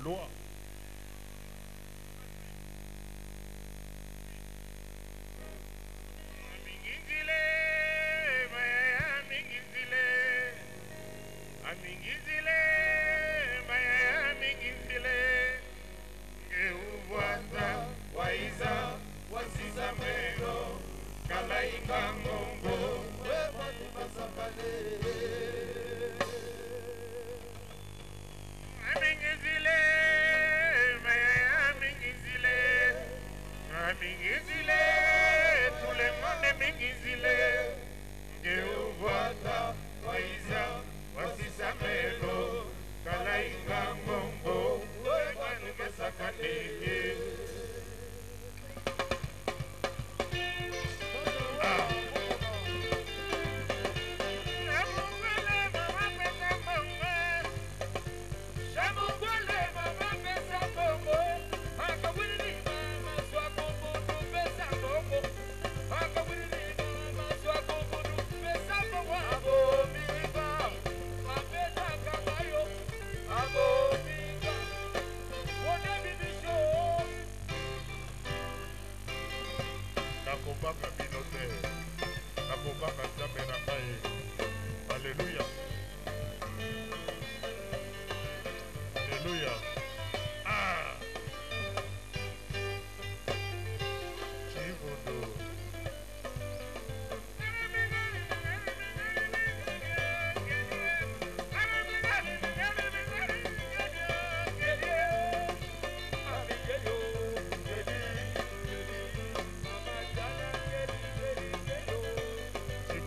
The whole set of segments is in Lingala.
loi.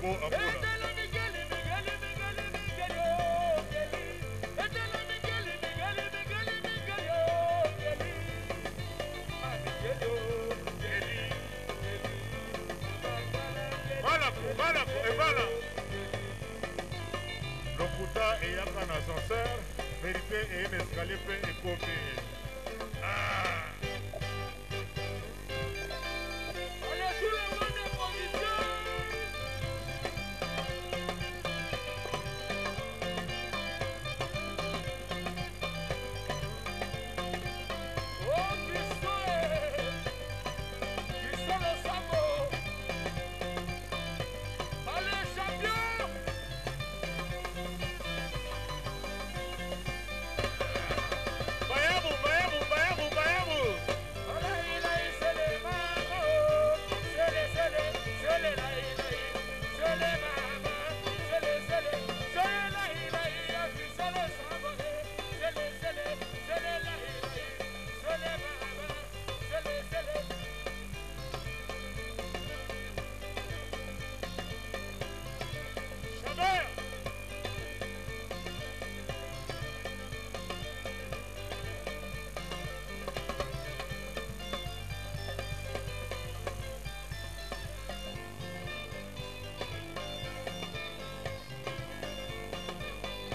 Amo Amuna. Malako, et voilà. Lokuta et yaka un ascenseur, vérité et un escalier peut écoper. Ah! Allez, tout le monde est position. Oh, Christo le Sambo. Allez, champion. Vayamos.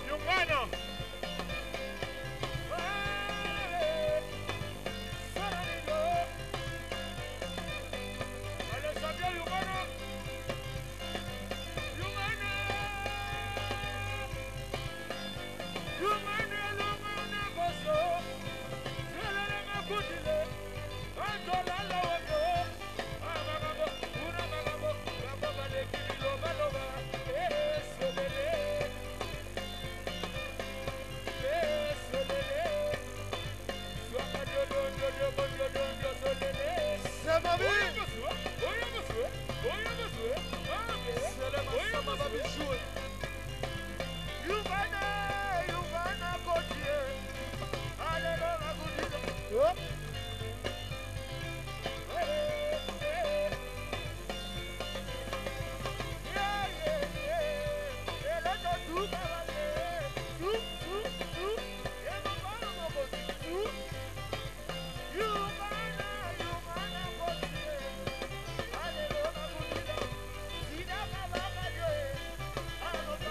Yungano. Allez, champion, Yungano. C'est ma vie.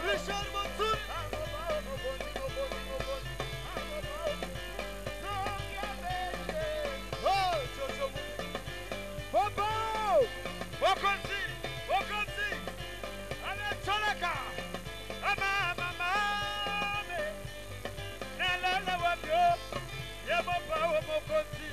Richard Monsoon. Oh, Jojo. Popo. Okonsi. Allez, Cholaka. Mama. Nala wabyo. Yababa Okonsi.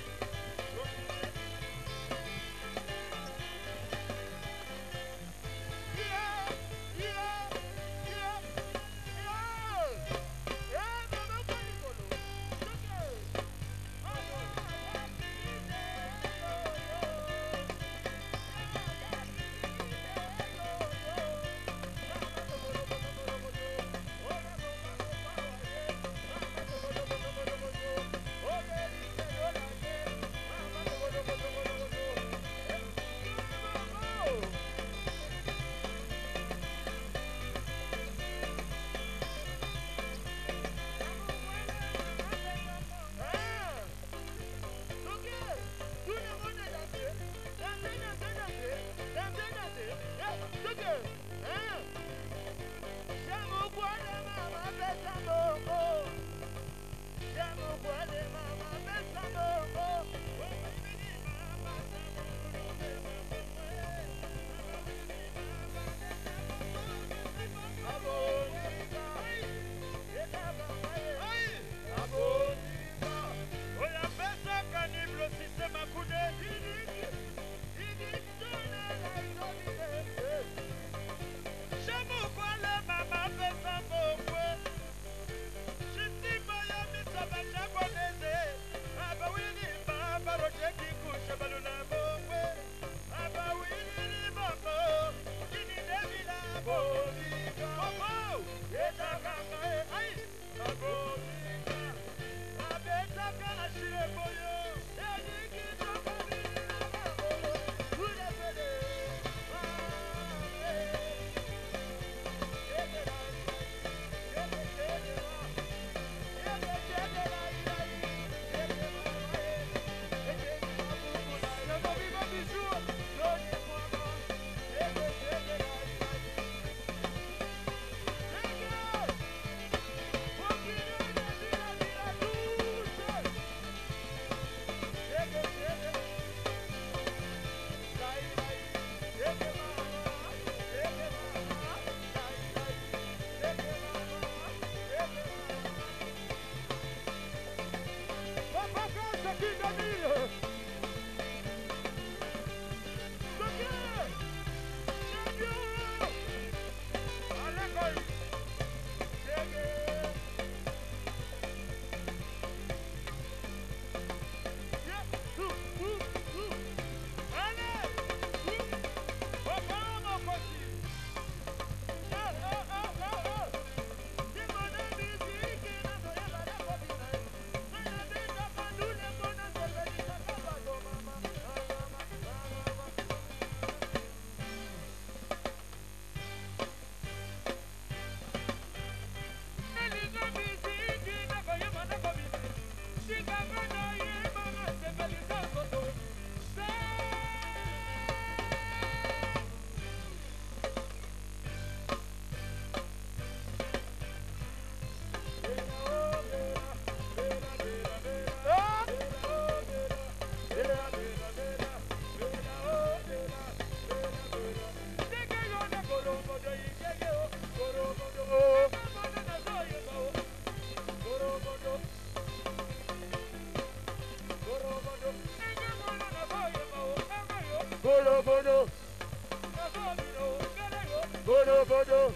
Bodo bodo.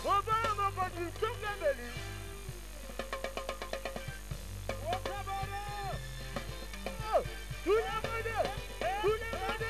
Oba mo kosi songa beli. Wakabara. Tuna mode. Tuna mode.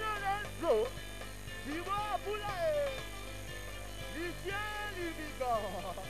Lorenzo, Viva Boulaye, Lucien Libiga.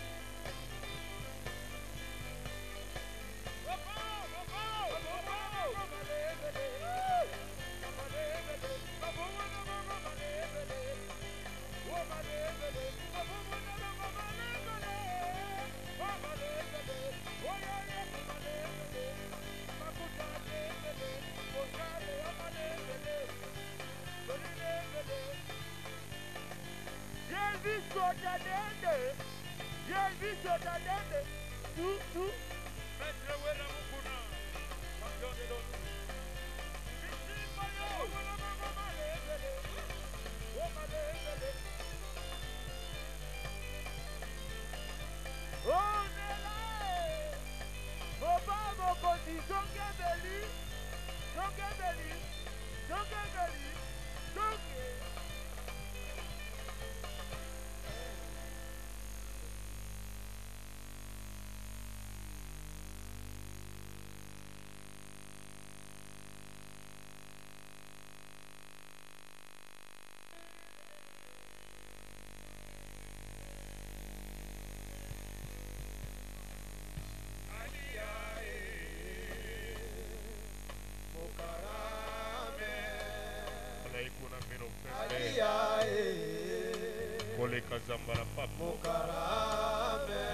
koleka zambala papa Mukarame.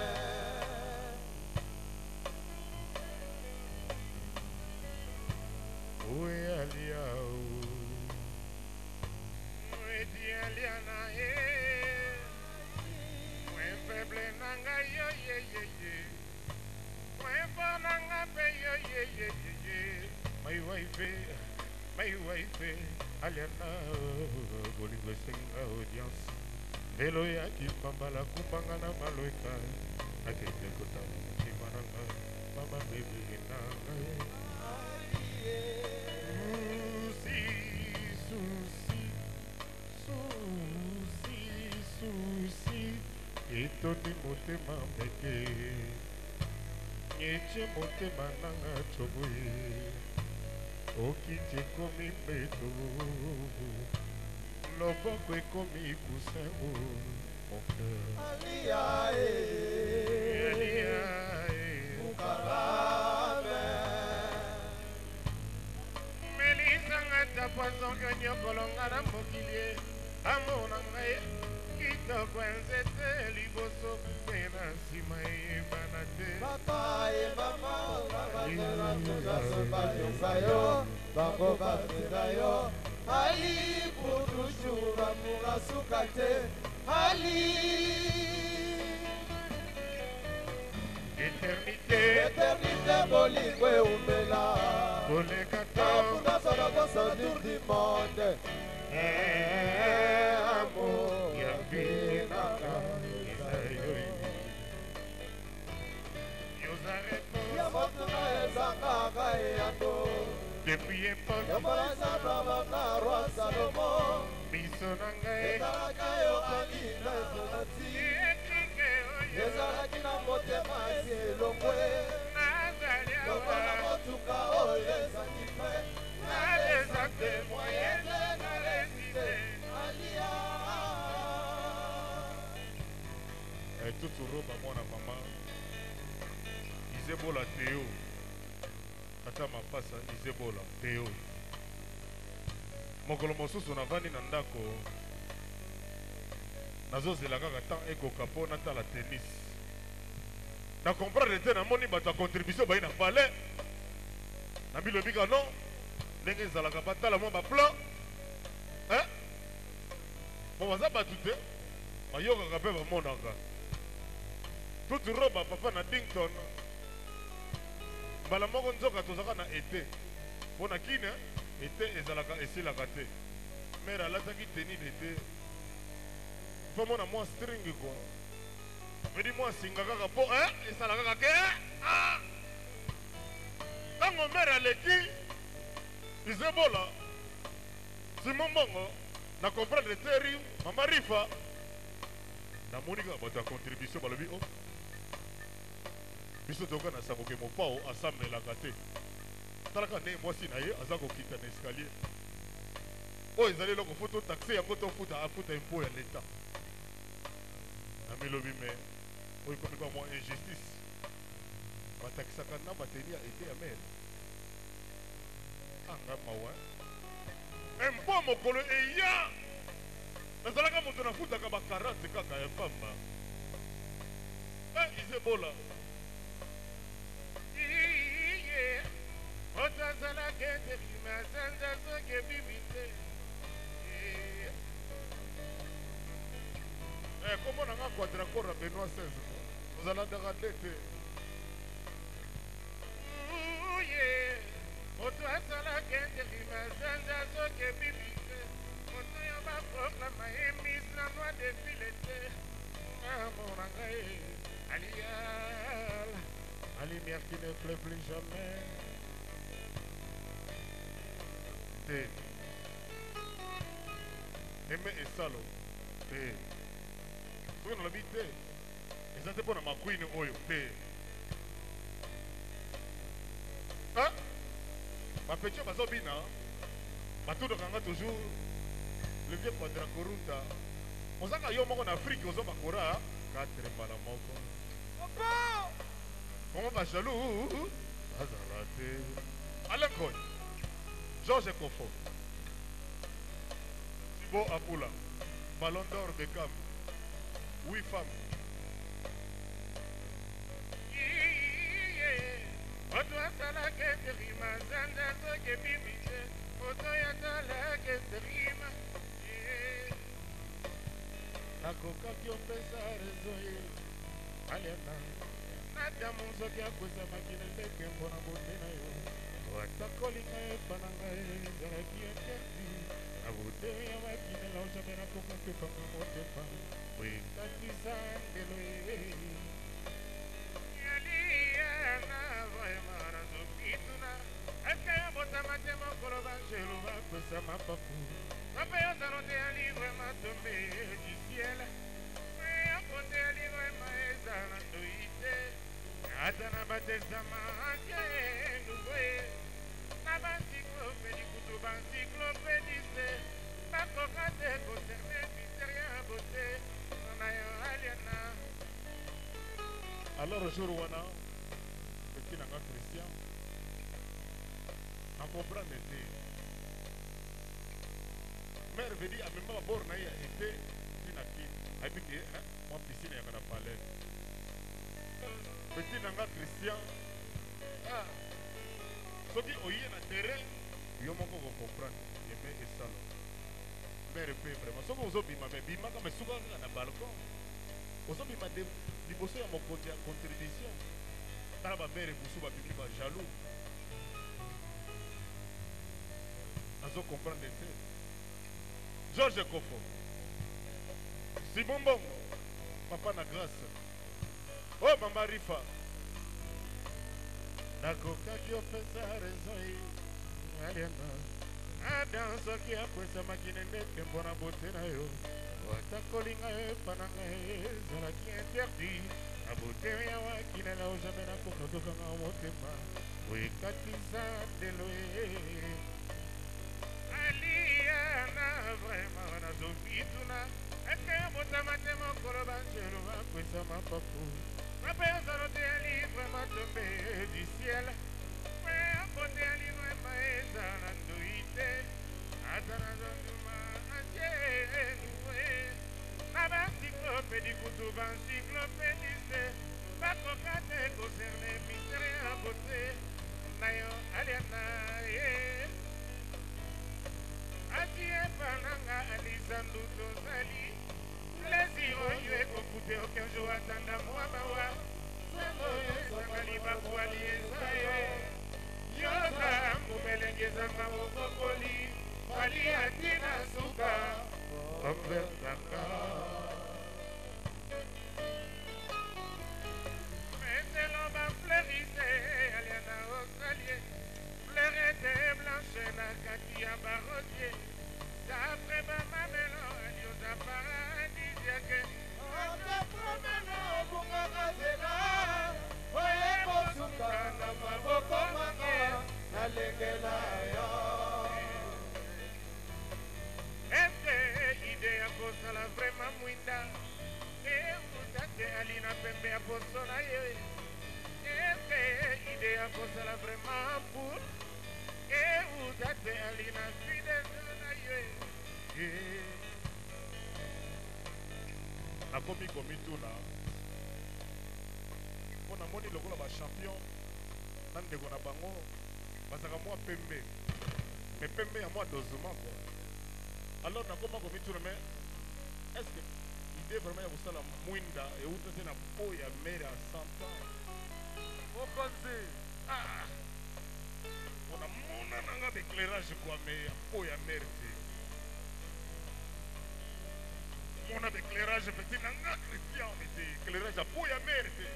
Uwe alia Uwe di alia na Uwe feble nanga yo ye ye ye Uwe fa nanga pe yo ye ye ye ye My wife aliana Bolingo senga audience Velo ya kipambala kumbanga na maloika Akete kotana chimananga Mama baby nanga Susi Etoni motema meke Nyeche motema nanga choboye Okiti komi mbeto Loboko ekomi kusin mon cœur Alia Mukarame. Melisanga tapoison que nyokolonga na mokilie Amona ngai kitoko nzete liboso Pena sima eyebana te Papa et maman, bakera tuzaso bayonga yo, bango bapenda yo. Ali pour toujours, amour asuka te. Ali Éternité bolingo eumela. Afunda solo kosa du monde. Amour ya binaka ya motuna ezangaka eyando. Depuis époque Yabalazababaka roi Salomo. biso na ngai Ezalaka yo alinga ezalati. Ezalaki na motema esi elongwe. nazali Lokola awa motuka oyo ezangi mpe. naleza te moyende nalezi te Alia. tutu roba mwana mama izebola teo ata mapasa izebola teo mokolo mosusu navandi na ndako nazozela kaka temps ekoka mpo natala tennis na comprendre te namoni bato ya contribution bayi na palais na bilobika non ndenge ezalaka batala mwa baplan mo baza bato te bayokaka mpe bamonaka tutu roba papa na Dington mbala moko nzoka tozaka na ete mpo na kine ete ezalaka esilaka te mere alataki teni d'ete mpo mona mwa string kwa medi mwa singa kaka mpo esala kaka ke ntango mere aleki izebola simo mbongo na comprendre te mama rifa namoni kaka bato ya contribution balobi o biso toka na saboke mopao asambelaka te talaka ndenge mwasi na ye aza kokita na escalier oyo ezali eloko fo totaxe yango tofuta afuta impo ya leta na milobi me oyo ekomi kwa mwa injustice batakisaka na bateni ya ete ya mere anga mawa impo mokolo eya nazalaka moto nafutaka ba 40 kaka ya pamba izebola otazala kende bimasanza soki ebimite kombo nanga quadracor ya benoit 16 ozalandaka nde te moto asala kende bimasanza soki ebimite moto ya baproklama emis na noa defile te amour na ngai alial la lumière qui ne pleut plus jamais. Te. Aimer et salo. Te. Soki na lobi te. Eza te mpona makwini oyo te. Bapetio bazobina batudaka nga toujours le vieux quadracoruta. Ozaka yo moko na Afrique ozobakora 4 mbala moko. Papa! Comment va jaloux? Azalate. Alain Coy. Georges Kofo. Thibaut Apula. Ballon d'or Beckham. 8 femmes. Oto asala keterima zanda soke bibite oto yatala keterima nakokaki opesa rezo ye aliana nadamu soki akwesa makila ndeke mpona bote na yo atakolinga epana ngai ezalaki interdi na bote ya makinela ojame nakoka pepanga motema ekatisa ndelo ye yaliyana vraiment nazokituna eske yabotama te mokolo banjelu bakwesa mapapu mape yozalo te ya livre matombe du ciel yakonde ya livre ma eza na ndoi te ata na batestama ancien nouveau ye na bancyclopédie kutu bancyclopédiste bakoka te concerne mystère ya bote na yo aliana. alors jour wana petit nanga Christian akomprendre te mère veut dire amema babor na ye ya ete tina kini ayebi ke mwa piscine yaka na palais petit nanga Christian soki oye na terrain yo moko kocomprendre eme esala mère mpe vraiment soki ozobima me bimaka me suka kaka na balcon ozobima liboso ya mokonzi ya contribution tala bamere mosusu babimi bajaloux azocomprendre te Georges Kofo Simon Mbongo papa na grâce oh mama Rifa nakokaki opesa raison ye aliana adan soki akwesa makine ndeke mpona bote na yo atakolinga yo epana ngai ezalaki interdit na bote ya wakinela ojame nakokatokanga motema ekatisa ndelo ye aliana vraiment nazokituna eske yabotama te mokolo banjelu bakwesa mapapu mape yozalo te ya livre matombe du ciel akonde ya livre ma eza na ndoi te ata nazonduma ancien nouveau na bancyclopédie kutu bancyclopédiste bakoka te concerne mystère ya bote na yo aliana ye ati epananga alisandu tozali plaisir oyo ekokute aucun jour atanda mwa mawa sango oyo ezanga libaku alieza ye yoza momelenge ezanga mokokoli ali atina suka ombertaka meselo bafleurise aliana osalie fleurete blanche na kati ya barosier d'après bamamelo alioza paradisiake okapromena obungaka nzela oyebosuka na maboko manga nalengela yo eske ide ya kosala vraiment mwinda euta te alina pembe ya poso na ye eske ide ya kosala vraiment pour euta te alina fidese na ye nakomi komituna mpo namoni lokola bachampion na ndeko na bango bazaka mwa pembe me pembe ya mwa dosement kua alors nakoma komituna me est ce que ide vraiment ya kosala mwinda euta te na po ya mere ya 100 ans mokonzi mpona mona nanga baéclairage kua me ya po ya mere te mona baéclairage peti nanga Christian te éclairage ya po ya mere te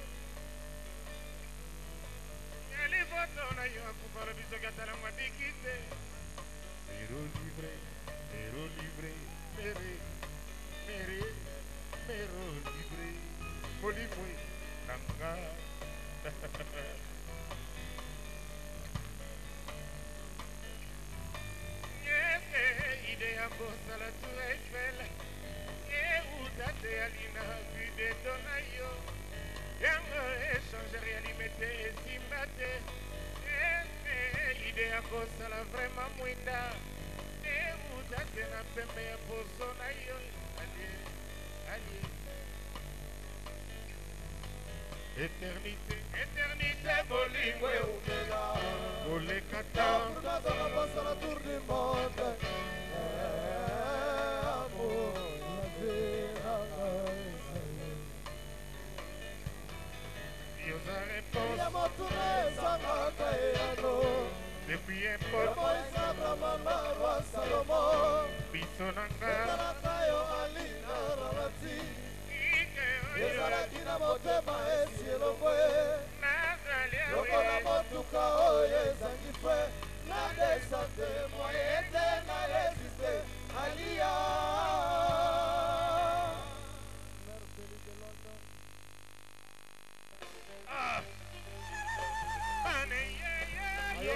liboso na yo akufala biso katalangwa biki te mero libre mere mero libre molimwe nanga eske ide ya kosala tour eiffel euta te alina videto na yo yango echange realimete esimba te eske ide ya kosala vraiment mwinda euta te na pembe ya poso na yo alie Éternité, éternité, bolingo eumela olekata Nazala basala tour du monde Amour yoza réponse Ya motuna ezangaka eyano depuis époque Moïse Abraham na roi Salomo biso na nga ezalaka yo alina ramati ike oyo ezalaki na motema esi elongo nazali lokola awe motuka oyo ezangi fre na desante moye te na resiste alia mane ye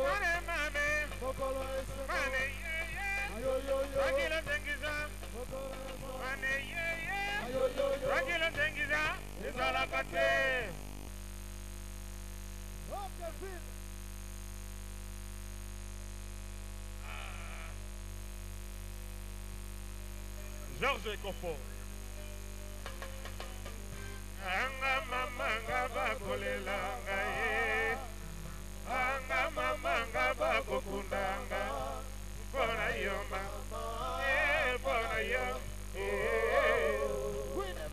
mane mame mokolo mane ye rakilo tengiza mane ye rakilo tengiza ezalaka te Georges Ekofo anga mamanga bakolelanga ye anga mamanga bakokundanga mpona yo mpona yo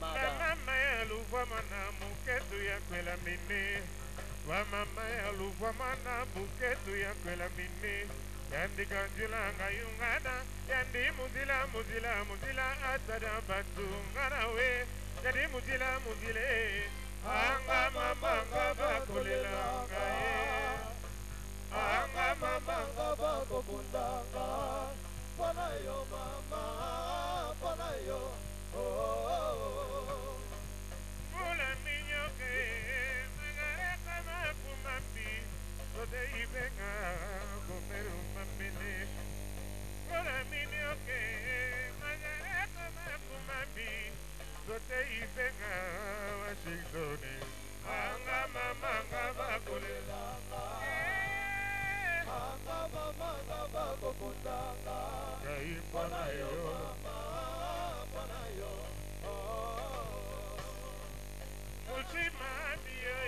bamama ya luvwama na muketu ya kwela mine bamama ya luvwama na buketu ya kwela mine yandika njulanga yungana yandi muzila atada batu ngana we yandi muzile anga mamanga bakolelanga ye anga mamanga bakokundanga mpona yo mama mpona yo mula minyoke magareka makumambi sote ibenga komeru mamene mula minyoke magareka makumambi sote ibenga Washington anga mamanga bakolelanga anga mamanga bakokundanga kai mpona yo mpona yo mutima bie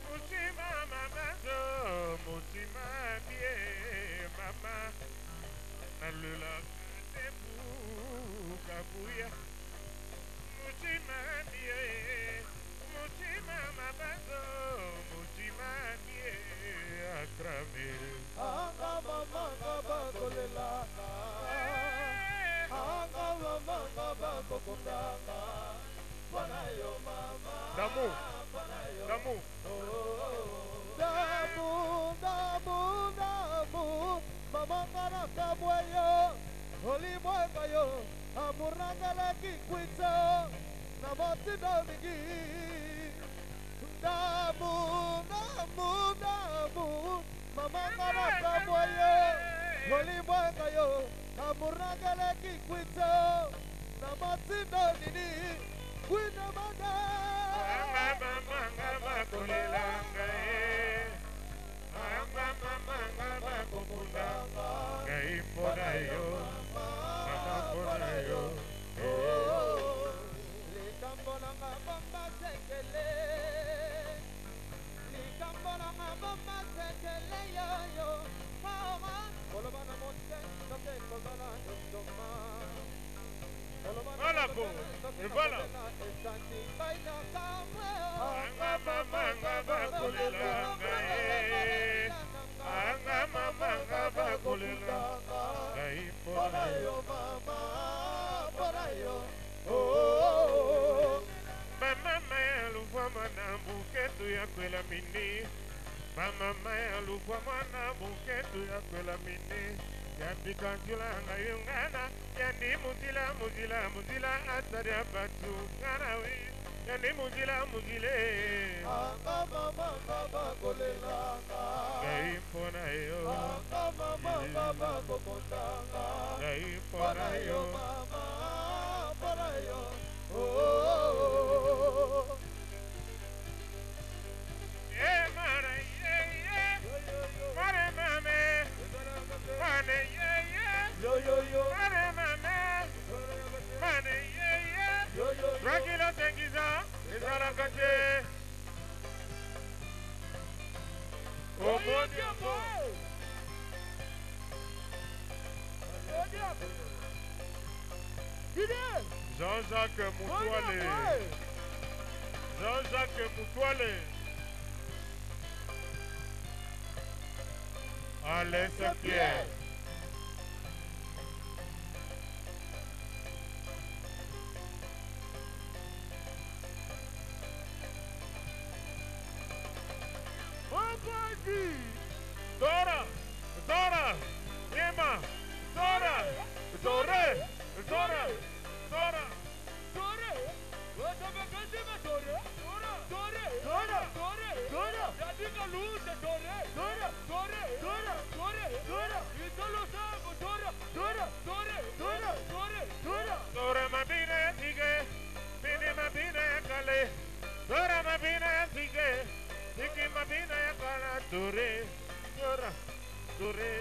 mutima mamazo mutima bie mama nalulaka tebu kabuya mutima bie mutima mamazo mutima bie akrame anga mamanga bakolelanga anga mamanga bakokundanga mpona yo mama d'amour d'amour damu mamanga nakamweyo olimweka yo amurangalaki kwitso na motindo mingi damu mamanga nakamweyo olimweka yo amurangalaki kwitso na motindo nini kwina manga mamanga bakolelanga mamanga bakokundanga kai mpona yo mama mpona yo likambo nanga bomba sekele yoyo mama koloba na mote note kozala ndoma Voilà go, et voilà. Anga mamanga bakolelanga anga mamanga bakolelanga kai mpona yo mama mpona yo bamama ya luvwama na buketu ya kwela mini bamama ya luvwama na buketu ya kwela mini yandika njulanga yungana yandi muzila atada batu ngana we yandi muzile anga mamanga bakolelanga kai mpona yo anga mamanga bakokondanga kai mpona yo mama mpona yo mara mare mame mane mare mame mane rakilo tengiza ezalaka te Jean-Jacques Moutouale. Jean-Jacques Moutouale. Alès Pierre. Dora, Dora, Emma, Dora, Dore, Dora, Dora. Dora mabine tige, bine mabine kale. Dora mabine tige, tige mabine kala. Dore, Dora, Dore,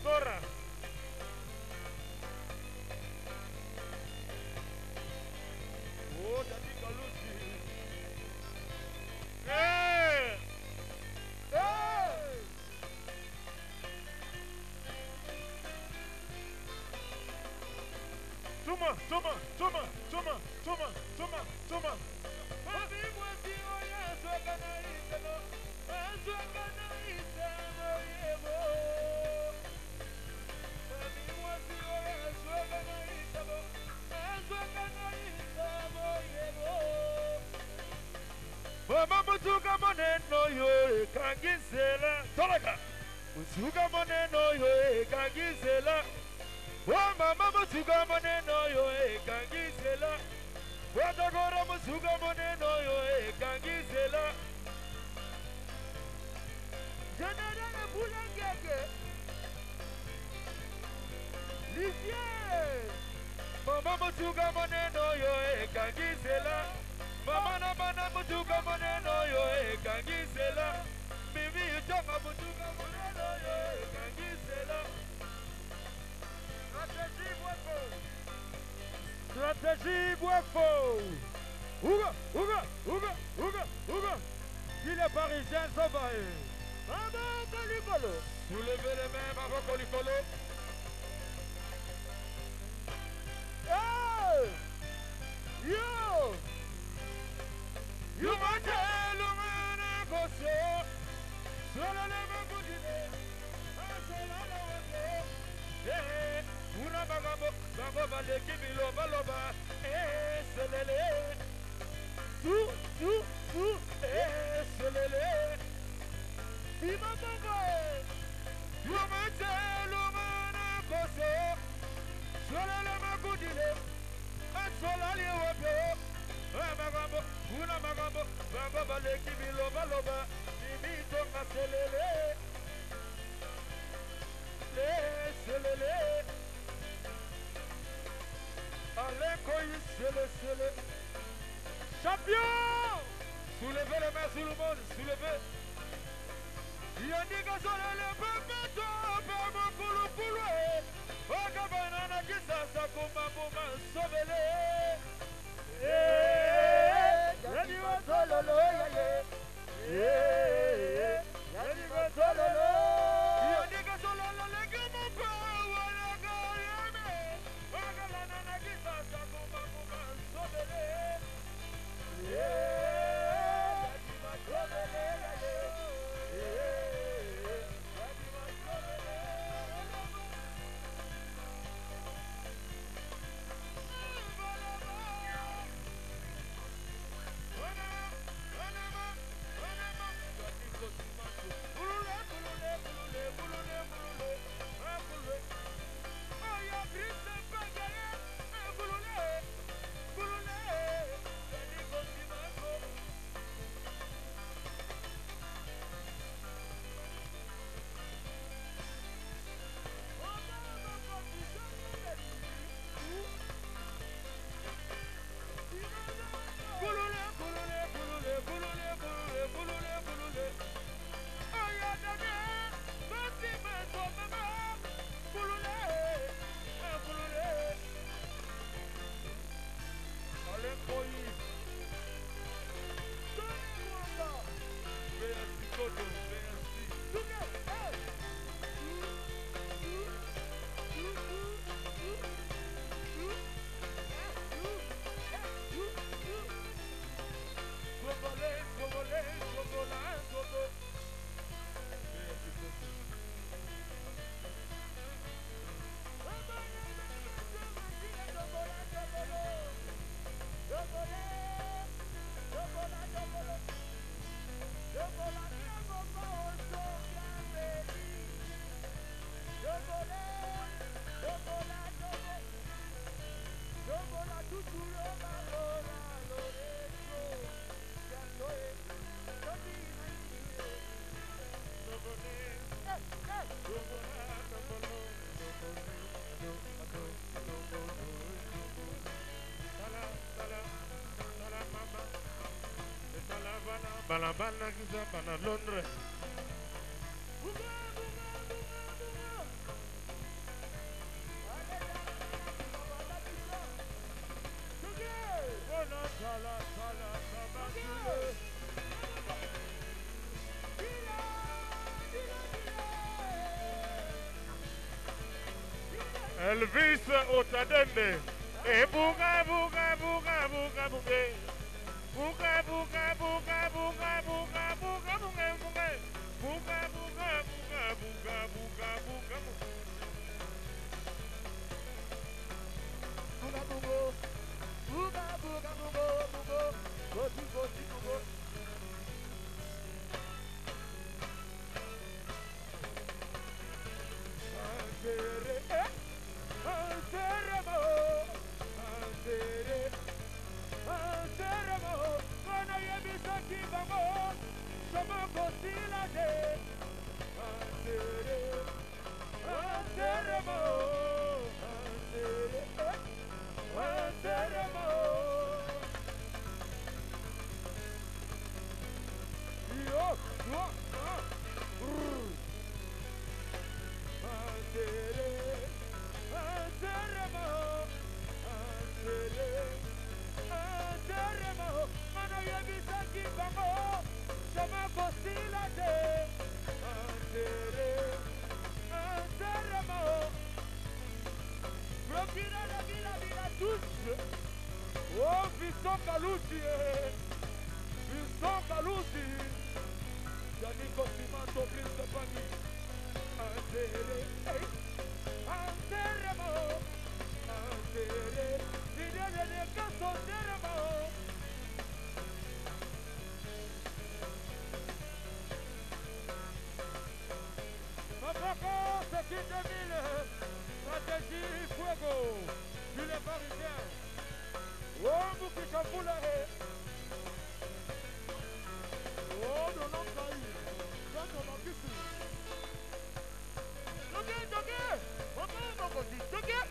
Dora. Oh, Daddy Galusi. Hey! Hey! Tuma, Tuma, Tuma, Tuma, Tuma, Tuma, Tuma. Mama mutuka maneno yo kangisela tolaka mutuka maneno yo kangisela wa mama mutuka maneno yo kangisela wa dagora mutuka maneno yo kangisela janara na bulangeke Lisie mama mutuka maneno yo kangisela Mama na bana mutuka maneno yo kangisela Bibi utoka mutuka maneno yo kangisela Stratégie Boifo Ouga Il est parisien sauvaille Maman Kolikolo Soulevez les mains Maman Kolikolo Hey Yo You want to lumana koso Solo le mangudine Asala la wate Una magambo Gambo bale kimilo baloba Selele Tu Selele Ima manga You want to lumana koso Solo le mangudine Asala le wate Magambo, una magambo, magambo baleki biloba loba, nimito ngaselele, selele, aleko sele. Champion! Soulevez les mains sur le monde, soulevez. Yannick Azolele, Pepeto, Pemo Kulu, Ogabana Kisasa, Kuma, Sobele. Yani watololo Yani watololo Yani watololo lege mpa wala kayame Wagala na kisasa kuma sobele Yani watolele Yani watolele balabala kizamba na Londres. Elvis Otadende. E buga buga buga buga buga. Buga buga buga buga buga buga buga buga. Buga buga buga buga buga buga. Buga buga. Buga buga buga buga. Goti goti buga. Oh, Visson Galuti, Visson Galuti, Giannico Simanto, Prince Pani, Andere, Anderemo, Andere, Videre de Caso Deremo. Mapaco, c'est qui 2000, stratégie Fuego, puis les Parisiens. Oh, Mukikafula, oh, non, non, ça y est, ça, non, non, qu'est-ce que c'est? Toqué, on va non, vas-y, toqué, hein?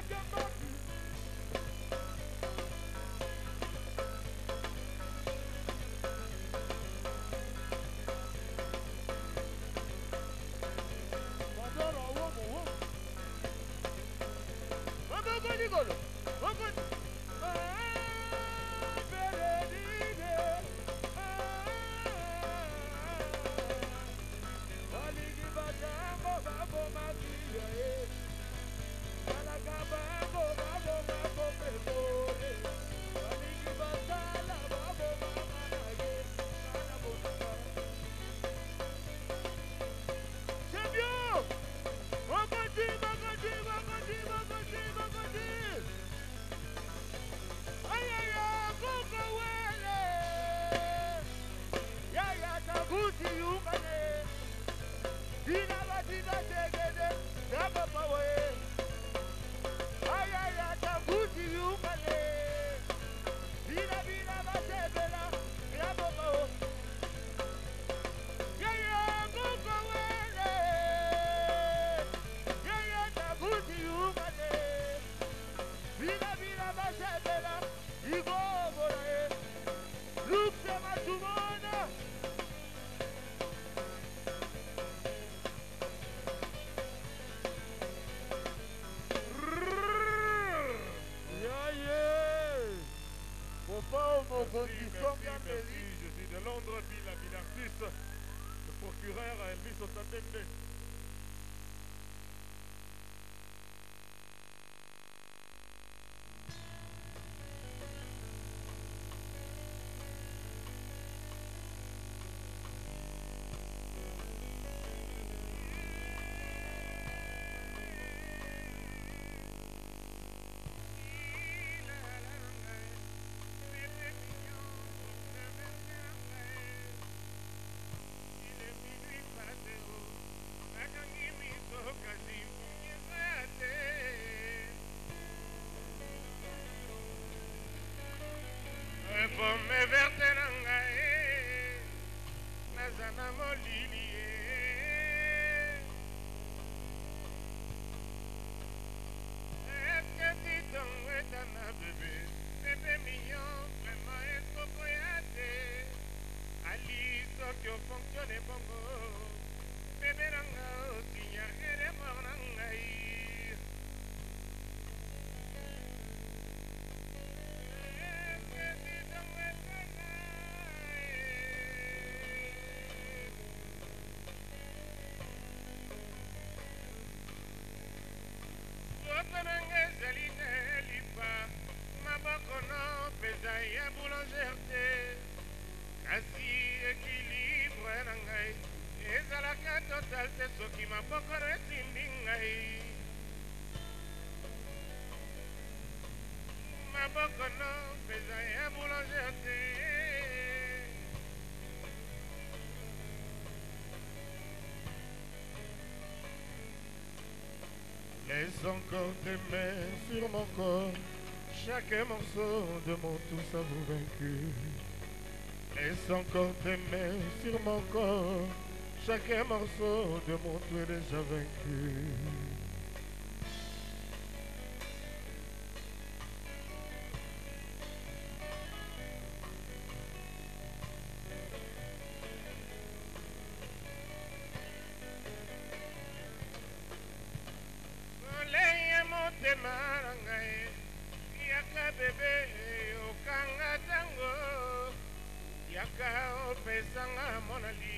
Merci. Je suis de Londres, ville artiste. Le procureur Elvis Otatende. Bome verte nanga nazana molili est-ce que tu t'envoies na bébé bébé mignon vraiment est-ce qu'on peut y aller Ali soki o fonctionne bongo bébé nanga otinya ere mort nangai kasi équilibre na ngai ezalaka total te soki maboko esimbi ngai maboko no peza ya boulanger te laisse encore tes mains sur mon corps chaque morceau de mon tout savoir vaincu. Laisse encore tes mains sur mon corps, chaque morceau de mon tout est déjà vaincu. Soleil est monté marangae, yaka bébé, okanga tango. Yaka opesanga monali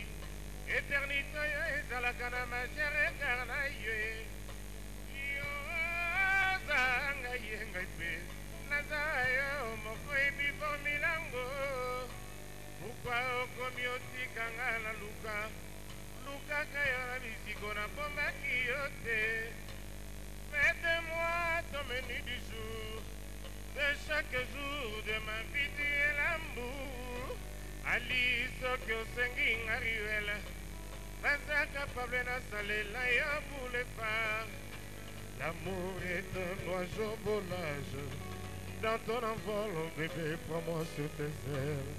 éternité yo ezalaka na magere kar na ye yo zanga ye ngai mpe naza yo moko ebibo milango pourkua okomi otikanga na lukaka yo na bisiko nabombaki yo te fais de moi ton menu du jour de chaque jour de ma vie tu es l'amour Ali soki osengi ngariwela naza capable nasalela yo pour les femmes. L'amour est un oiseau volage dans ton envol, oh bébé, prends-moi sur tes ailes.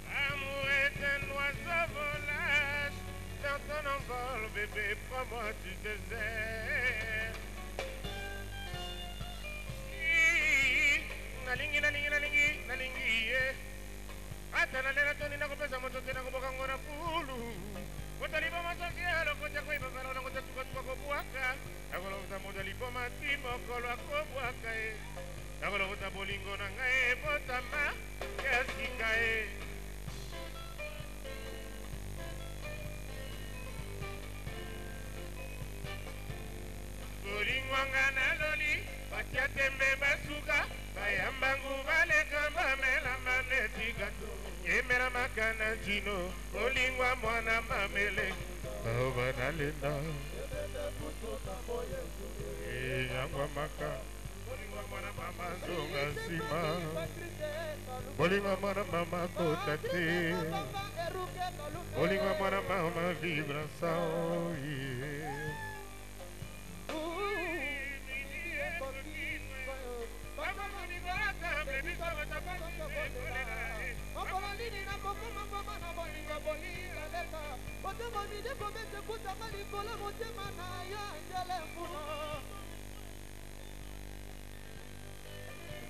L'amour est un oiseau volage dans ton envol, bébé, prends-moi sur tes ailes. nalingi ye ata nalela toni nakopesa moto te nakobokango na pulu kotalipa masoki alokotya koyibakala nango tasukasuka kobwaka nakolokota moto lipoma ti mokolo akobwaka ye nakolokota bolingo na ngai ebotama ya sika ye bolingwanga na loli batya tembe basuka bayambangu baleka bamela manetika yemela makana jino bolingwa mwana mamele baoba nalenda yangwa maka bolingwa mwana mama zonga nsima bolingwa mwana mama kota te bolingwa mwana mama vibra sao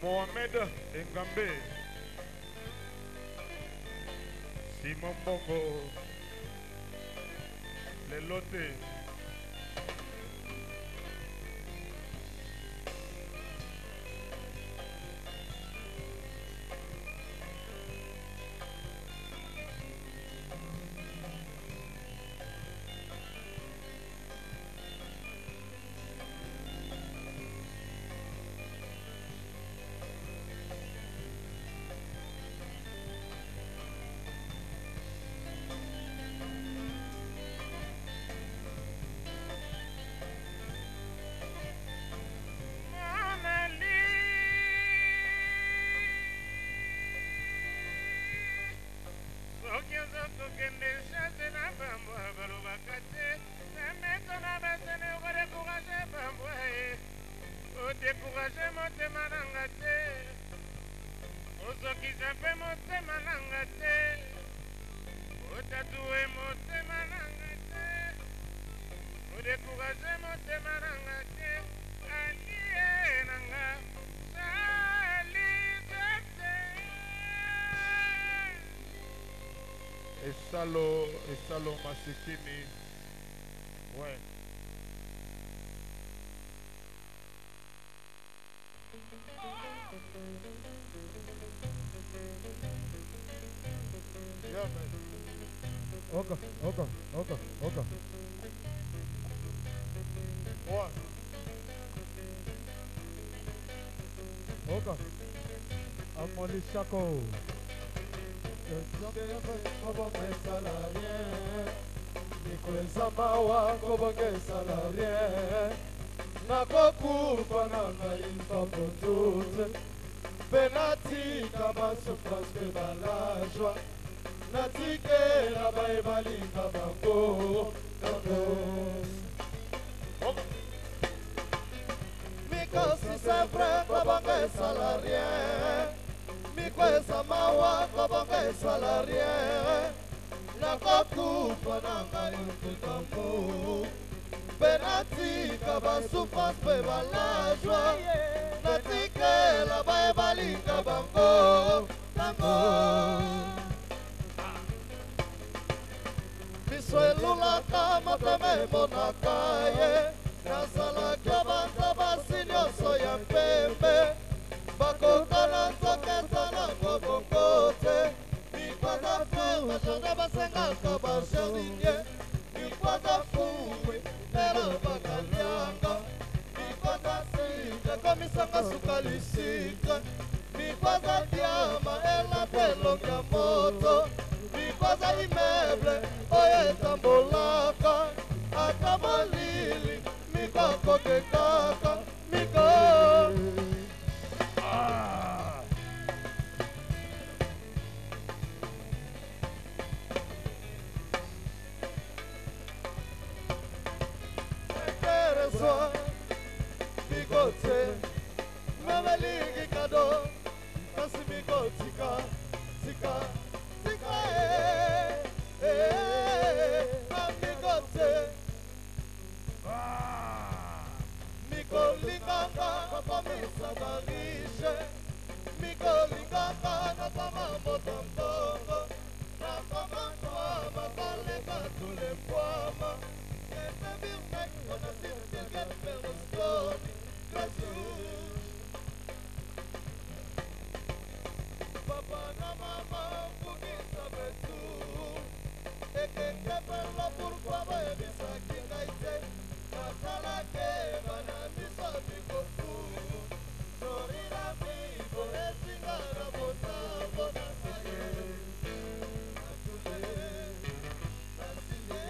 Mohamed Engambe, Simon Bongo, Lelote, découragé motema nanga te ozokisa mpe motema nanga te otatue motema nanga te odécouragé motema nanga te alie nanga salise te esalo masikini ouais. Yeah, man. Okay. What? Okay. Amoli Shako. Nikweza mawa kobongesa la rien nakokufa na ngai mfambo tute mpe natika basouffrance mpe balajwa natikela baye balinga bango mikosi sempre kobongesa la rien mikweza mawa kobongesa la rien nakokufa na ngai mpetambo mpe natika basouffrance mpe balajwa natikela baye balinga bango tango biso elulaka motema emonaka ye nazalaki abanza basi nyonso ya mpembe bakokana nzokesa nango bongo te mikwaza fer bajardin basengaka bajardinier mikwaza fuwe lelo bakalianga mikwaza sika komisanga suka lisika mikwaza diama elapa elongi ya moto mikwaza imeble oyo etambolaka ata molili mikokokekaka miko Bigote, mameligi kado, kasi bigotika, tika, bigote, miko linganga, papa misa barishe, mikolingaka nakoma motomtongo nakomandwa makoleka tulefwama etebimek onasirtegeperostoni gracious papa na mama fukisa betu ekekepelo pourkoi bayebisaki ngai te nasalake bana miso bikofu sorira miso esinga na botambo na ngai natule nasile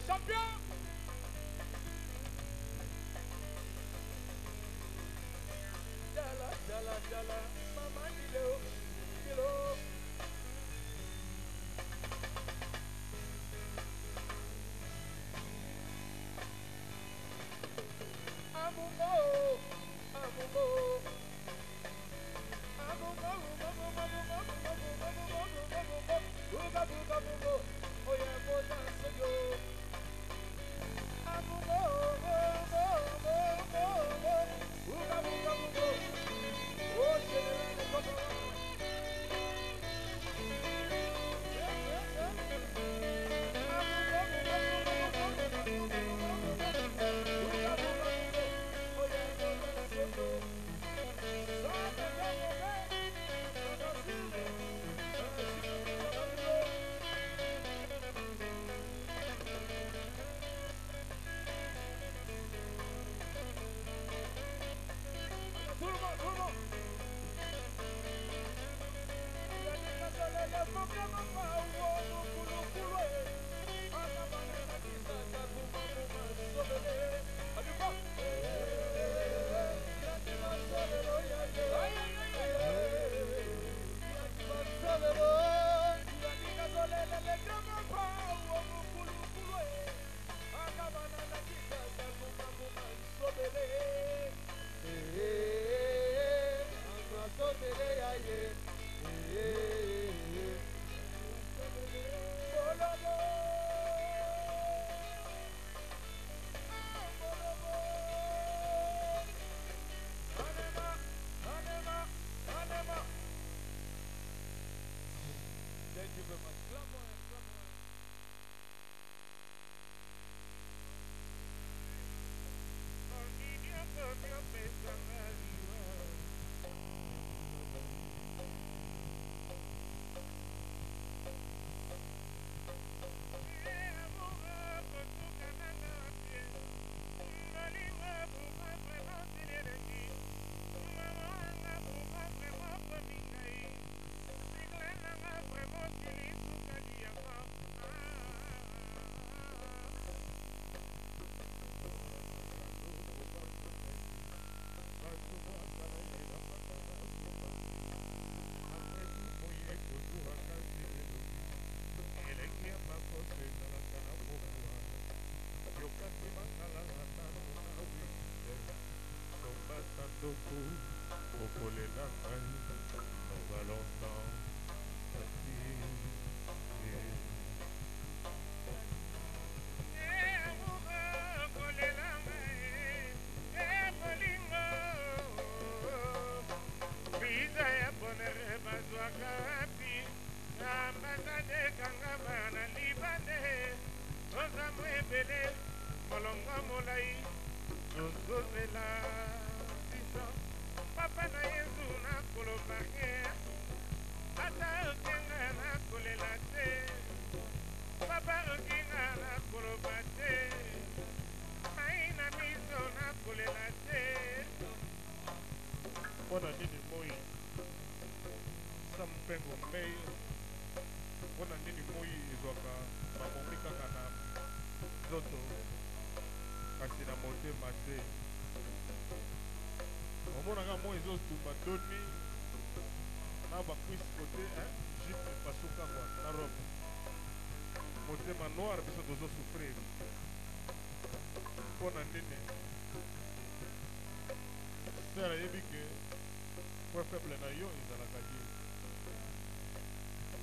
Champion! Jala, mama kilo. ebele molongo molai tozozela biso papa na yesu nakoloba ye ata okenga nakolela te papa okenga nakoloba te mai na miso nakolela te mpona nini moi sampengo mei mpona nini moi ezwaka mamomi kaka na nzoto kasi na motema te omonaka moi ezotumba doni na bakwisi kote gypte pasuka kwa na robe motema noir biso tozosouffrir mpona nini ser ayebi ke point faible na yo ezalaka ye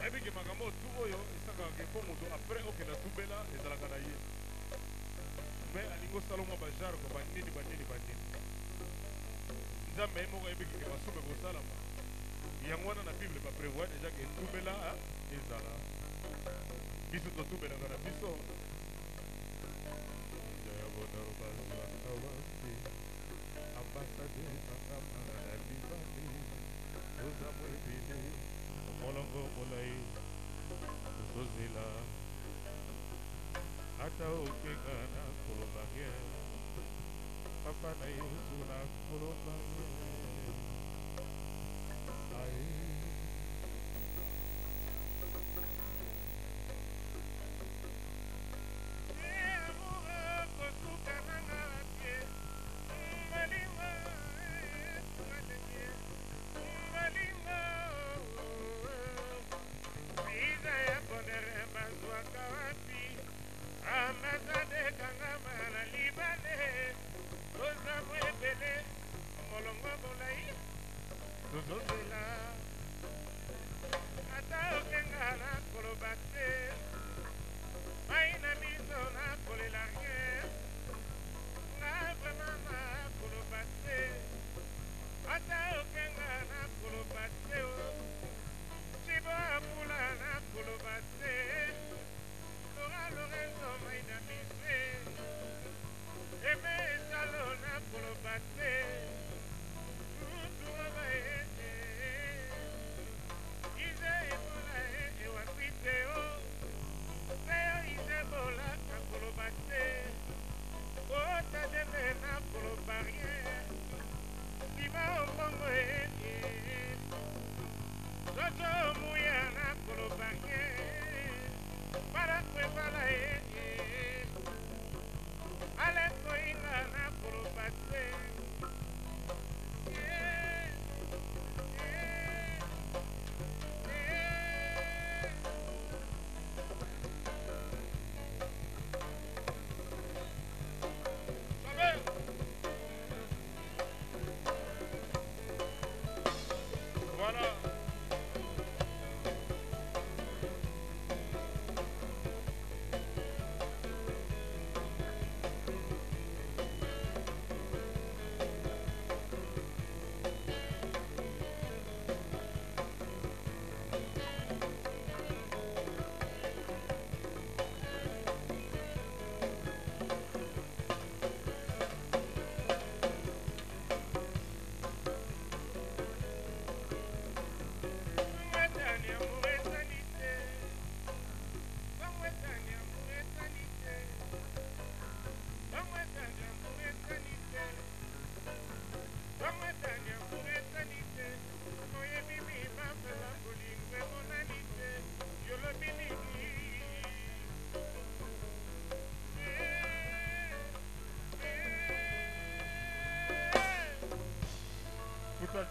ayebi ke makambo otu oyo esangaka ke mpo moto apres okenda tubela ezalaka na ye me alingi osala mwa bajargo banini nzambe ye moko ayebiki ke masumu ekosalama yango wana na bible baprévoir deja ke tubela ezala biso totubelaka na biso ambasade nangama na libani oza moebele molongo molai tozozela ata okenga na koloba ye papa na yesu na koloba ye tozozela ata okenga nakoloba te mai na miso nakolela rien nga vraimen nakoloba te ata okenga nakoloba te cibo apula nakoloba te lora lorenzo mai na mise eme esalo nakoloba te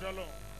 Jalon.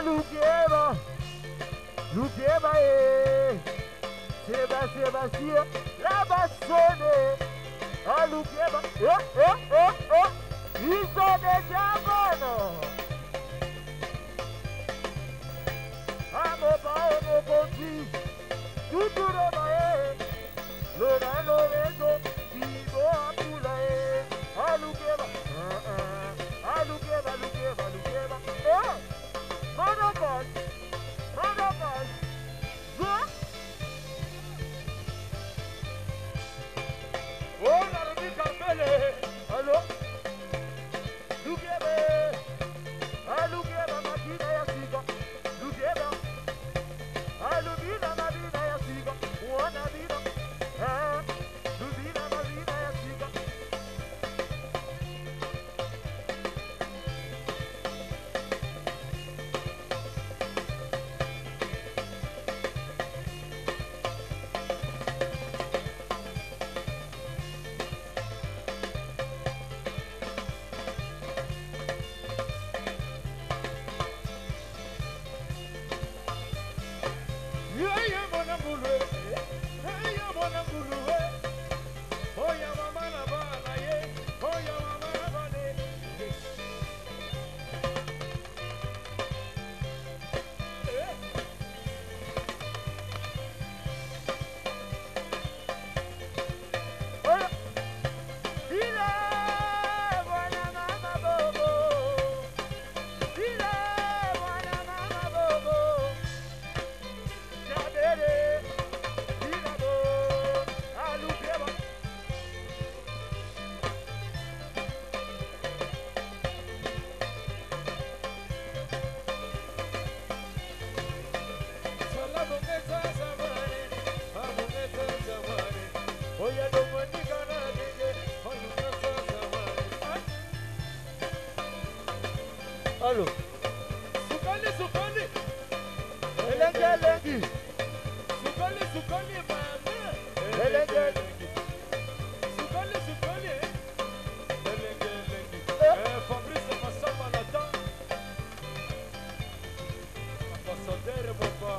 Lukeba, Lukeba, Sébastien, la bassonne, Lukeba, ils sont déjà bonnes. Mon petit, tout le maé, Lorenzo, Tibo Apoulaé, Lukeba, Lukeba, Monopole, oh, la revue Carmele, allô, Lukeba, Lukeba, Makina Yasiga, Lukeba, Lubina, Mabina Yasiga, Wana Bina, Lubina, Mabina Yasiga. Allô, Sukali, Elengi, Sukali, mama, Elengi, Sukali, Elengi, Fabrice Massamba Nathan, ambassadeur papa.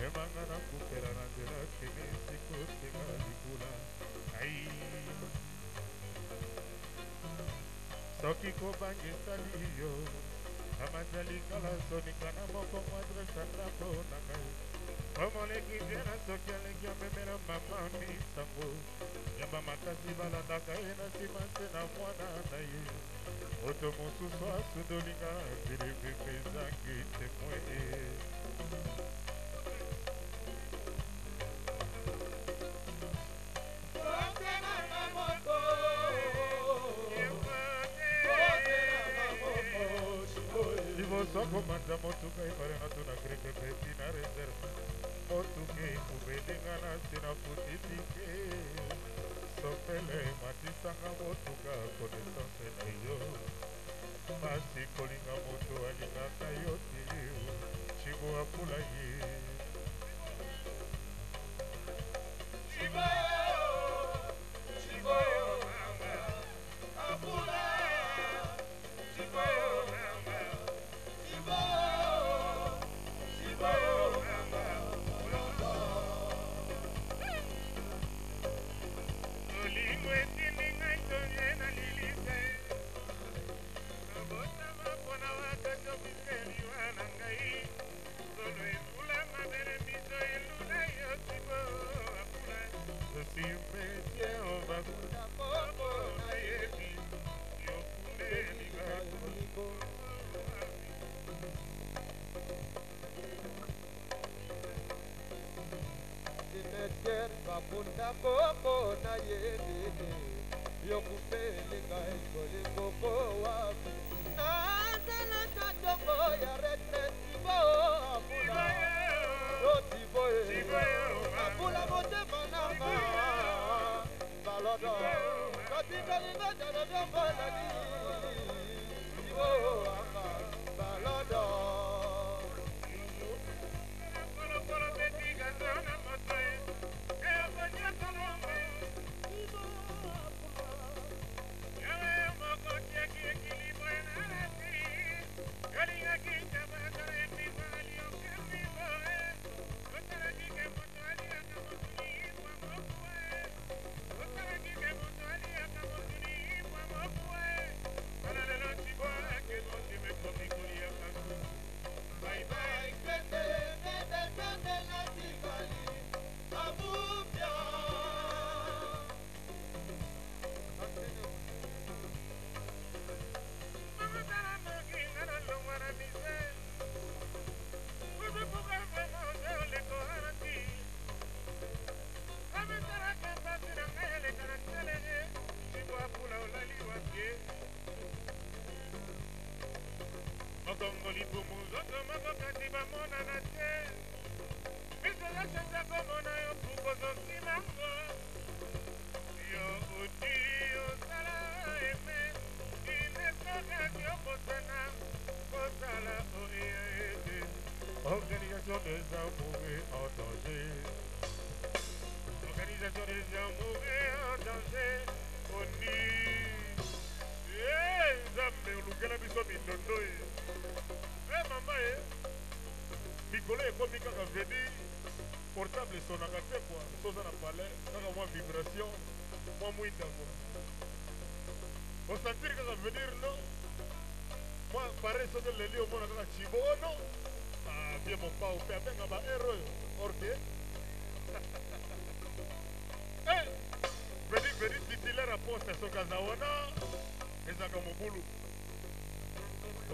emanga na kupela na nzela kene sikotenga likula ai soki kobangisali yo amazali kala sonika na moko adrese ndako na ngai omoleki viena soki aleki amemela mama misango yamba makasi balandaka ye na nsima se na mwana na ye moto mosusu asundolinga bilebembe ezangi temoe sokomanda motuka ebalanga tuna kreke peti na reserve motuka ekubelinga na se na futitike sopele matisanga motuka konesance na yo pasi kolinga moto alingaka yo tiliu cibo apula ye Bakunda koko na yedede yokupelinga ekolekoko wapi nazala na tongo ya retraite bo abula otiboye abula motema nanga balodo katikalinga jalodokolani ibo anga balodo Mokongoli bumuzoto mokokati bamonana te misola sasa komona yo pukozoki nango yo oti osala eme inesokaki okosana kosala oeya ete organisation des amoureux en danger organisation des amoureux en danger oni nzambe olukela biso mindondo ye mama ye mikolo ekomi kaka veni portable esonaka te kwa soza na palais kaka mwa vibration mwa mwindango osantiri kaka venir no mwa pare soki leli omona kaka cibono bien mopao mpe abenga baere oyo orke veni titulaire aposte soki aza wana ezaka mobulu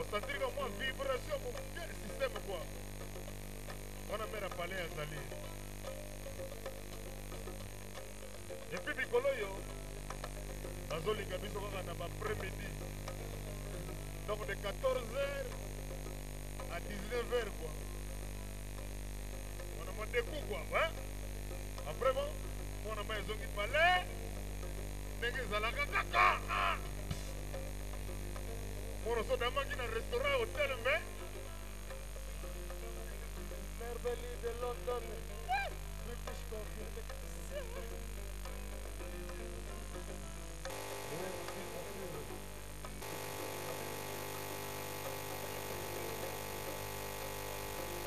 osantiri ka mwa vibration moke systeme kwa wana mera pale azali epuis mikolo oyo azolinga biso kaka na baprès-midi donc de 14h à 19h quoi wana modeku quoi après bon mwana ma ezongi pale ndenge ezalaka kaka mono so damaki na restaurant hotel mais Merveille de London British Coffee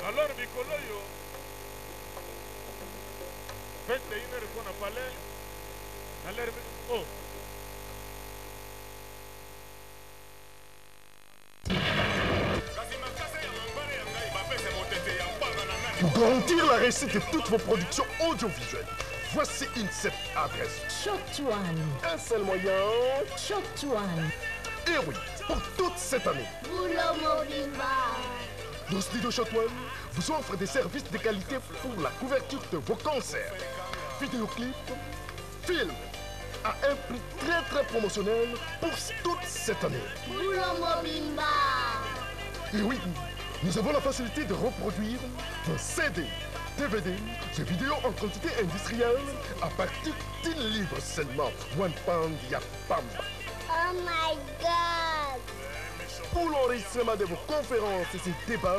alors mikolo oyo 21h qu'on a parlé. Oh. Pour garantir la réussite de toutes vos productions audiovisuelles, voici une seule adresse. Shotwan. Un seul moyen. Shotwan. Et oui, pour toute cette année. Boulot Mobimba. Nos studios Shotwan vous offrent des services de qualité pour la couverture de vos concerts, vidéoclips, films, à un prix très promotionnel pour toute cette année. Boulot Mobimba. Et oui, nous avons la facilité de reproduire vos CD, DVD, jeux vidéo en quantité industrielle à partir d'une livre seulement. One pound yapam. Oh my God. Pour l'enregistrement de vos conférences et débats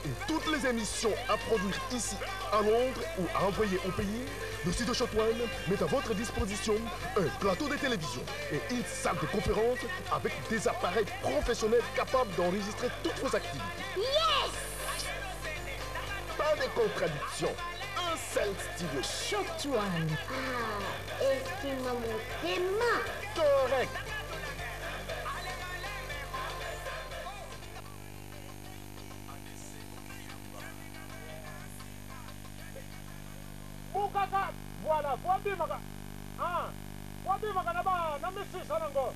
et toutes les émissions à produire ici à Londres ou à envoyer au pays, le studio Shotwan met à votre disposition un plateau de télévision et une salle de conférence avec des appareils professionnels capables d'enregistrer toutes vos activités. Yes! Pas de contradiction. Un seul studio. Shotwan. Ah, estime mon thème. Correct. Bukaka, voilà, Wabi Maga. Ah, Wabi Maga Naba, Namisi Sanango.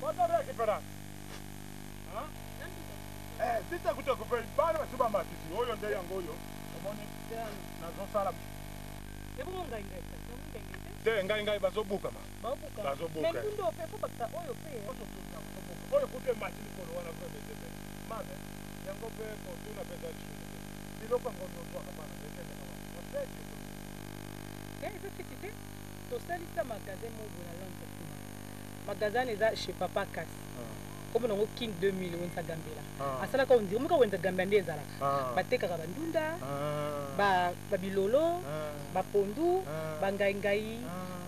What are you for that? Sita kuta kupeli, bana wasuba matisi, oyo nde yango oyo. Omoni, nazo sala. Ebu munga ingeka, munga De ingeka. ngai bazobuka ma. Babuka. Bazobuka. Mekundo pe fo bakta oyo pe. Oyo kute matini kono wana kwa mezebe. Mame, yango pe ko tuna pesa chini. Biloko ngono twa kapana, ngeke kama. Waseti ko. Eza kitite. To salisa magasin mo na Londres kuma. Magasin eza chez Papa Kasi. Comme on King 2000 wenza gambela. Asala ka undi umuka wenza gambela ndezala. Batekaka bandunda, ba bilolo, ba pondu, ba ngai,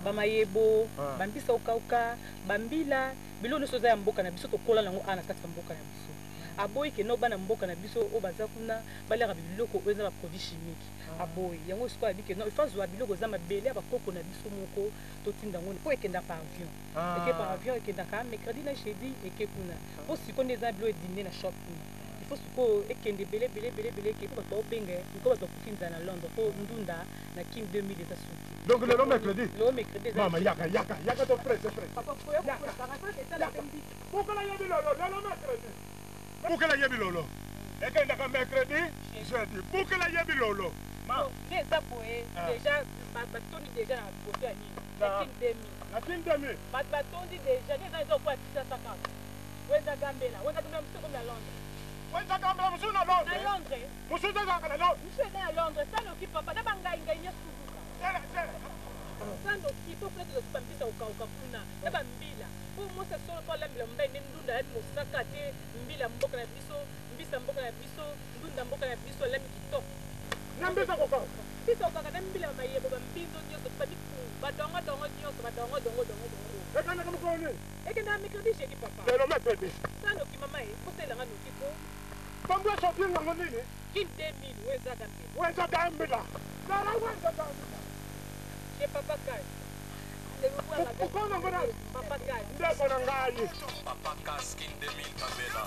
ba mayebo, ba mbisa okauka, ba mbila, bilolo soza ya mboka na biso to kola nango ana kati mboka na biso. Aboyi ke no bana mboka na biso o baza kuna balera biloko wenza ba produit chimique. Aboyi yango siko abi ke no ifazwa biloko za mabele ba koko na biso moko to tinda ngone po ekenda par avion. Eke par avion ekenda ka mercredi na jeudi eke kuna. Po siko ndeza bilo dîner na shop kuna. Il faut siko ekende bele ke po ba benga ko ba kufinza na Londres po ndunda na King 2000 eza suki. Donc le mercredi. Le mercredi. Mama yaka to presse. Pourquoi la yabi lolo, le mercredi. Pourquoi la yabi lolo? Ekenda ka mercredi, jeudi. Pourquoi la yabi lolo? Non, les aboyés, déjà, batoni déjà na côté à Nîmes. La King 2000. La King 2000. Batoni déjà, les gens ont pas 650. Weza Gambela, Weza Gambela, monsieur comme à Londres. Weza Gambela, monsieur à Londres. À Londres. Monsieur à Londres. Monsieur à Londres, ça n'occupe pas, pas d'abanga inganya suzuka. Ça n'occupe pas, peut-être que c'est pas mbisa au kuna. D'aba mbila. Pour moi, c'est solo pour l'ambila mbaye ndunda et mosaka te mbila mboka na biso, mbisa mboka na biso, ndunda mboka na biso lemi kitoko. Nambisa koko. Biso kaka nambila mayebo bambindo nyoso badiku badongo nyoso badongo. Ekana kama kone. Ekana mercredi jeudi papa. Le mercredi. Ça no ki mama e, posela nga no ki ko. Pambwa sortir ngo nini? King 2000 Weza Gambela. Weza Gambela. Nara Weza Gambela. Chez Papa Kai. Pourquoi on a Papa Kai. Ndeko na ngai. Papa Kas King 2000 Gambela.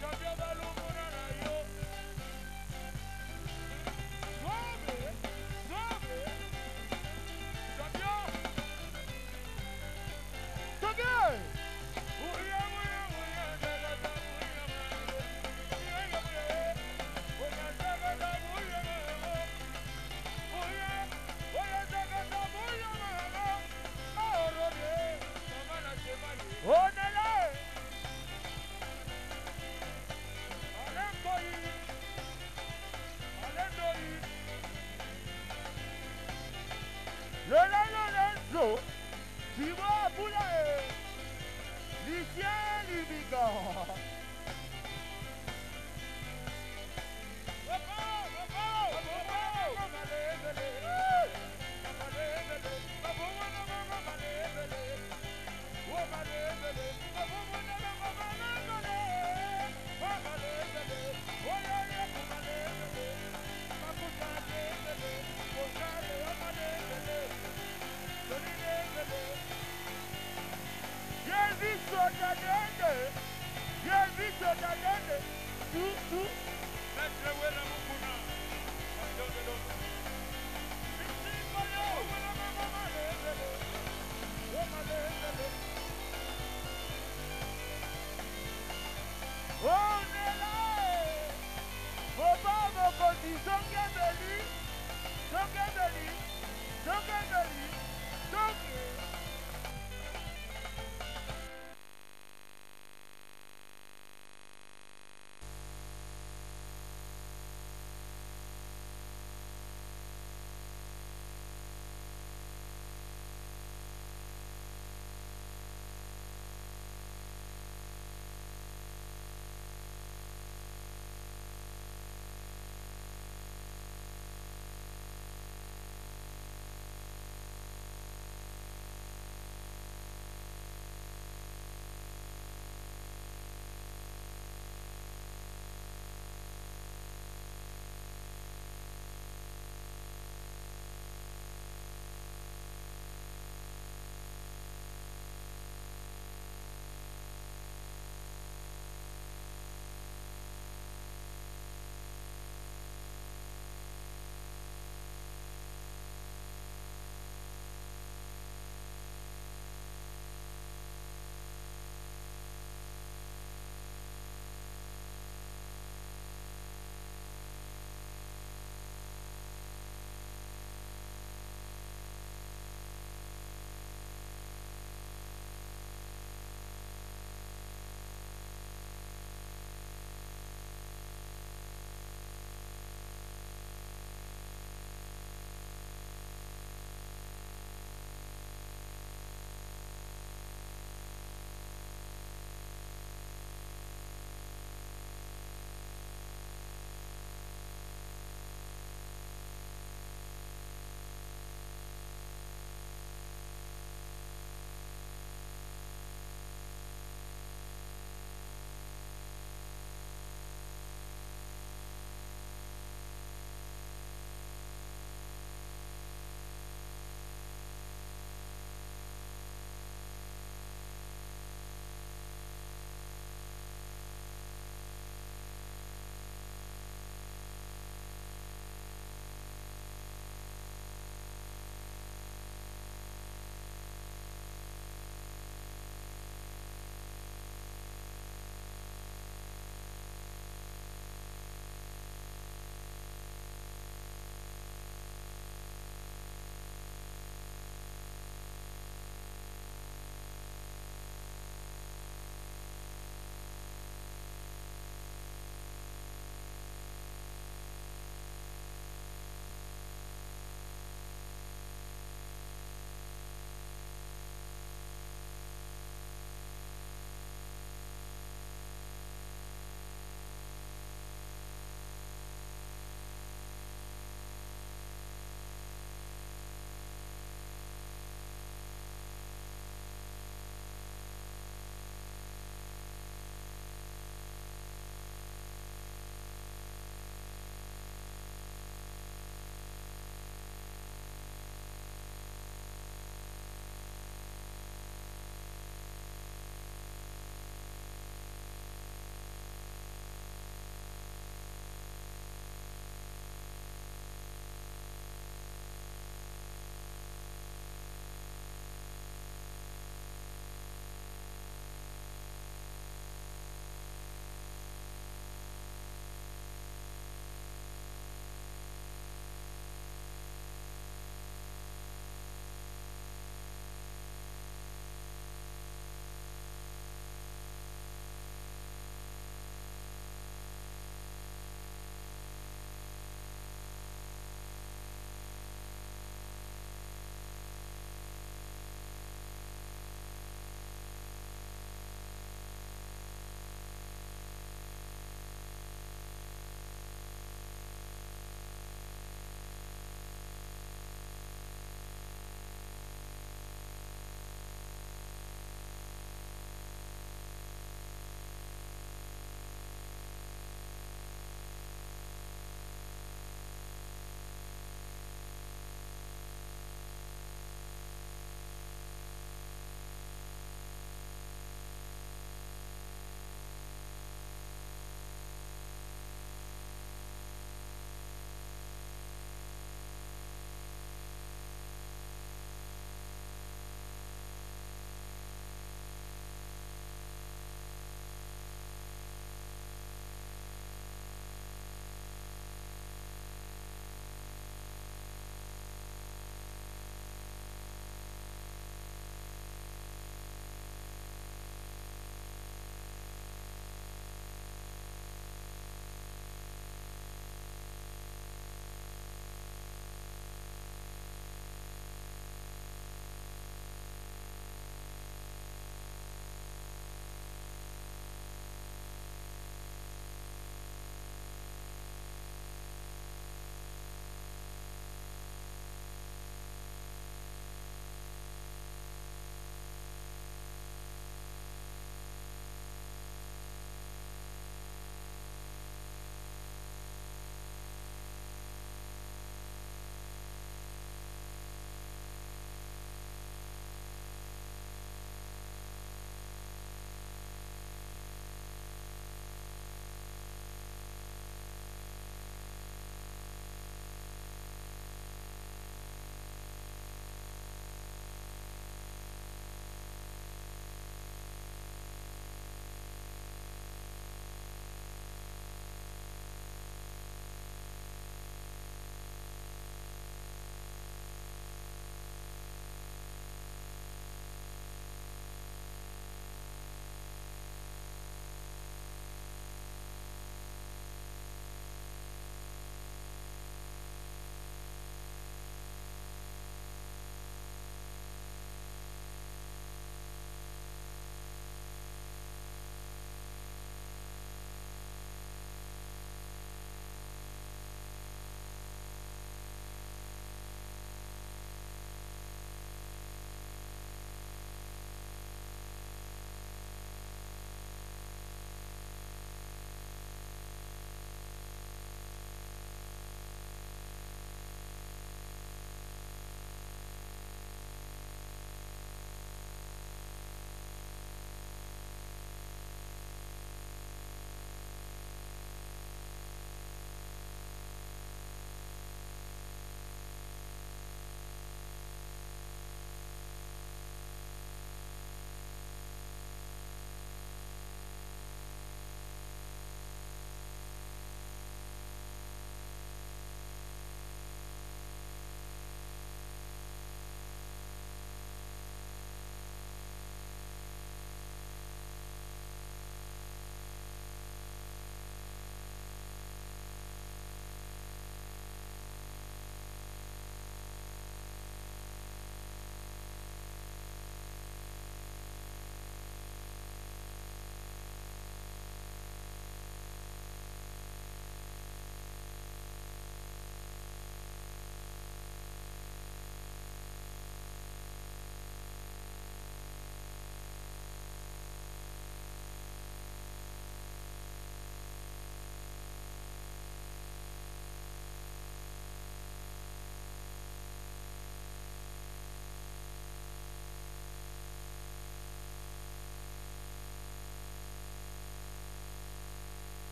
Champion Yo, tu vois, Boulaye, Lucien Lubigan.